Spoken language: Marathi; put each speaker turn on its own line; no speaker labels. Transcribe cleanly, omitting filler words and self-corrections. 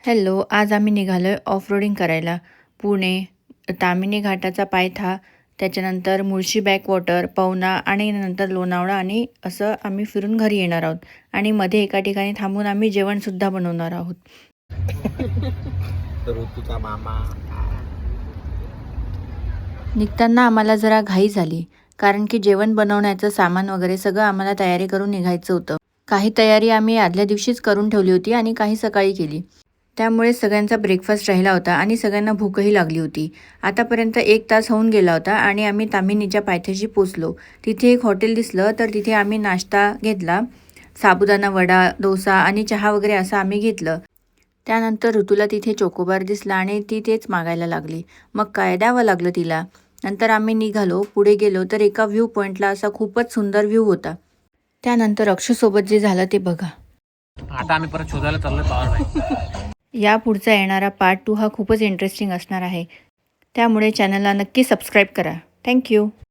हॅलो, आज आम्ही निघालोय ऑफ-रोडिंग करायला. पुणे, ताम्हिणी घाटाचा पायथा, त्याच्यानंतर मुळशी बॅकवॉटर, पवना आणि नंतर लोणावळा आणि असं आम्ही फिरून घरी येणार आहोत. आणि मध्ये एका ठिकाणी थांबून आम्ही जेवणसुद्धा बनवणार आहोत.
ऋतूचा मामा.
निघताना आम्हाला जरा घाई झाली, कारण की जेवण बनवण्याचं सामान वगैरे सगळं आम्हाला तयारी करून निघायचं होतं. काही तयारी आम्ही आदल्या दिवशीच करून ठेवली होती आणि काही सकाळी केली. त्यामुळे सगळ्यांचा ब्रेकफास्ट राहिला होता आणि सगळ्यांना भूकही लागली होती. आतापर्यंत 1 तास होऊन गेला होता आणि आम्ही ताम्हिणीच्या पायथ्याशी पोचलो. तिथे एक हॉटेल दिसलं, तर तिथे आम्ही नाश्ता घेतला. साबुदाणा वडा, डोसा आणि चहा वगैरे असं आम्ही घेतलं. त्यानंतर ऋतूला तिथे चोकोबार दिसला आणि ती तेच मागायला लागली. मग काय द्यावं लागलं तिला. नंतर आम्ही निघालो. पुढे गेलो तर एका व्ह्यू पॉईंटला असा खूपच सुंदर व्ह्यू होता. त्यानंतर अक्षूसोबत जे झालं ते बघा.
आता आम्ही परत शोधायला चाललोय पॉवर.
या पुढचा येणारा पार्ट 2 हा खूपच इंटरेस्टिंग असणार आहे. त्यामुळे चॅनलला नक्की सबस्क्राईब करा. थँक्यू.